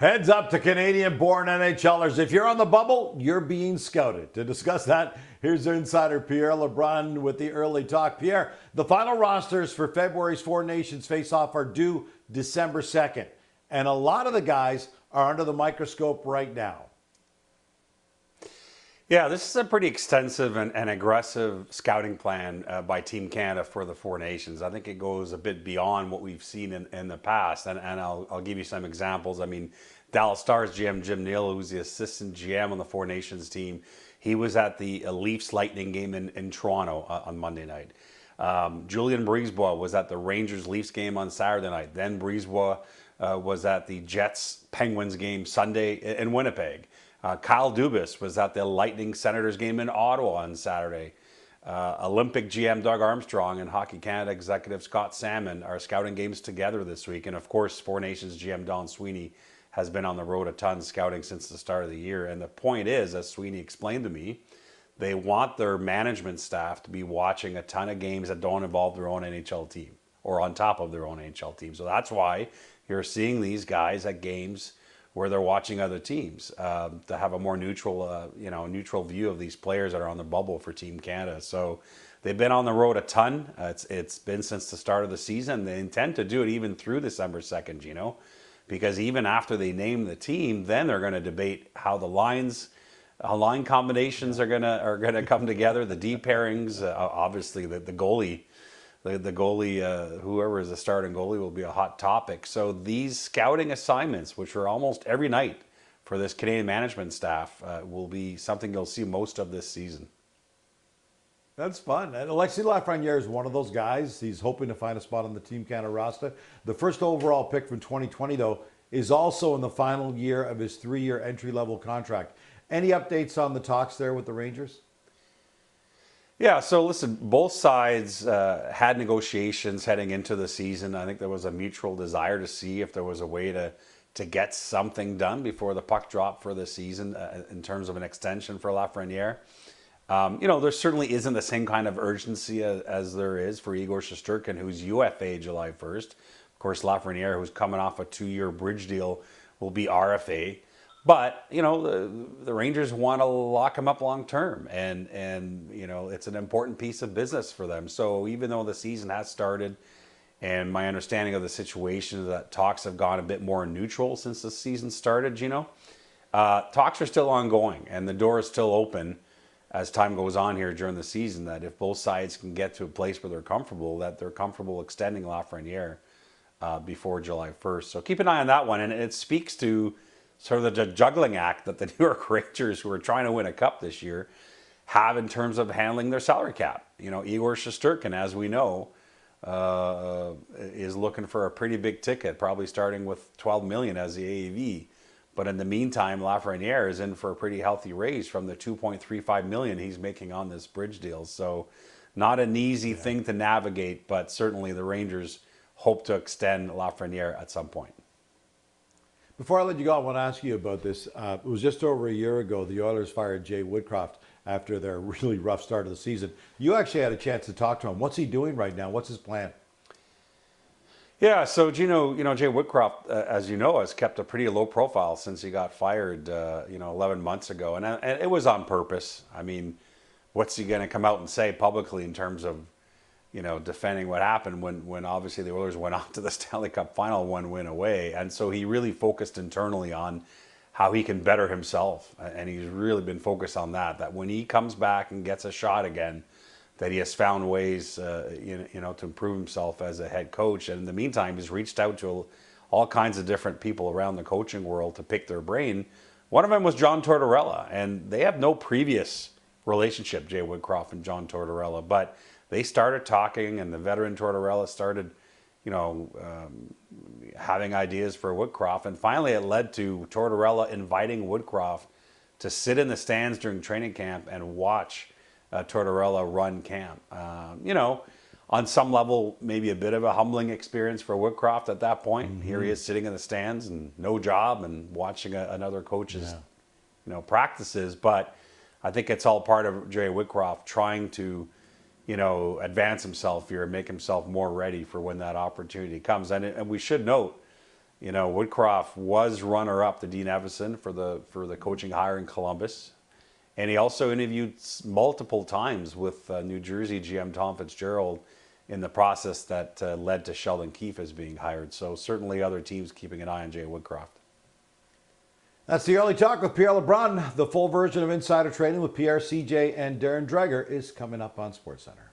Heads up to Canadian-born NHLers. If you're on the bubble, you're being scouted. To discuss that, here's our insider Pierre LeBrun with the early talk. Pierre, the final rosters for February's Four Nations face-off are due December 2nd. And a lot of the guys are under the microscope right now. Yeah, this is a pretty extensive and aggressive scouting plan by Team Canada for the Four Nations. I think it goes a bit beyond what we've seen in the past, and I'll give you some examples. I mean, Dallas Stars GM Jim Neal, who's the assistant GM on the Four Nations team, he was at the Leafs Lightning game in Toronto on Monday night. Julien BriseBois was at the Rangers Leafs game on Saturday night. Then BriseBois was at the Jets Penguins game Sunday in Winnipeg. Kyle Dubas was at the Lightning Senators game in Ottawa on Saturday. Olympic GM Doug Armstrong and Hockey Canada executive Scott Salmon are scouting games together this week. And of course, Four Nations GM Don Sweeney has been on the road a ton scouting since the start of the year. And the point is, as Sweeney explained to me, they want their management staff to be watching a ton of games that don't involve their own NHL team or on top of their own NHL team. So that's why you're seeing these guys at games where they're watching other teams to have a more neutral, neutral view of these players that are on the bubble for Team Canada. So they've been on the road a ton. It's been since the start of the season. They intend to do it even through December 2nd, because even after they name the team, then they're going to debate how the line combinations are gonna come together. The D pairings, obviously the goalie. The goalie, whoever is the starting goalie, will be a hot topic. So these scouting assignments, which are almost every night for this Canadian management staff, will be something you'll see most of this season. That's fun. And Alexi Lafreniere is one of those guys. He's hoping to find a spot on the Team Canada roster. The first overall pick from 2020, though, is also in the final year of his 3-year entry-level contract. Any updates on the talks there with the Rangers? Yeah, so listen, both sides had negotiations heading into the season. I think there was a mutual desire to see if there was a way to get something done before the puck dropped for the season in terms of an extension for Lafreniere. There certainly isn't the same kind of urgency as there is for Igor Shesterkin, who's UFA July 1st. Of course, Lafreniere, who's coming off a 2-year bridge deal, will be RFA. But, the Rangers want to lock him up long term, and it's an important piece of business for them. So even though the season has started, and my understanding of the situation is that talks have gone a bit more neutral since the season started, talks are still ongoing, and the door is still open as time goes on here during the season, that if both sides can get to a place where they're comfortable extending Lafreniere before July 1st. So keep an eye on that one, and it speaks to sort of the juggling act that the New York Rangers, who are trying to win a cup this year, have in terms of handling their salary cap. Igor Shesterkin, as we know, is looking for a pretty big ticket, probably starting with $12 million as the AAV. But in the meantime, Lafreniere is in for a pretty healthy raise from the $2.35 million he's making on this bridge deal. So not an easy thing to navigate, but certainly the Rangers hope to extend Lafreniere at some point. Before I let you go, I want to ask you about this. It was just over a year ago, the Oilers fired Jay Woodcroft after their really rough start of the season. You actually had a chance to talk to him. What's he doing right now? What's his plan? Yeah, so Jay Woodcroft, as you know, has kept a pretty low profile since he got fired, 11 months ago. And it was on purpose. I mean, what's he going to come out and say publicly in terms of, defending what happened when obviously the Oilers went on to the Stanley Cup final 1 win away. And so he really focused internally on how he can better himself. And he's really been focused on that when he comes back and gets a shot again, that he has found ways, to improve himself as a head coach. And in the meantime, he's reached out to all kinds of different people around the coaching world to pick their brain. One of them was John Tortorella, and they have no previous relationship, Jay Woodcroft and John Tortorella, but they started talking, and the veteran Tortorella started, having ideas for Woodcroft. And finally, it led to Tortorella inviting Woodcroft to sit in the stands during training camp and watch Tortorella run camp. On some level, maybe a bit of a humbling experience for Woodcroft at that point. Mm-hmm. Here he is sitting in the stands and no job and watching another coach's, practices. But I think it's all part of Jay Woodcroft trying to, advance himself here and make himself more ready for when that opportunity comes. And we should note, You know, Woodcraft was runner-up to Dean Evison for the coaching hire in Columbus. And he also interviewed multiple times with New Jersey GM Tom Fitzgerald in the process that led to Sheldon Keefe as being hired. So certainly other teams keeping an eye on Jay Woodcroft. That's the early talk with Pierre LeBrun. The full version of Insider Trading with Pierre, CJ, and Darren Dreger is coming up on SportsCenter.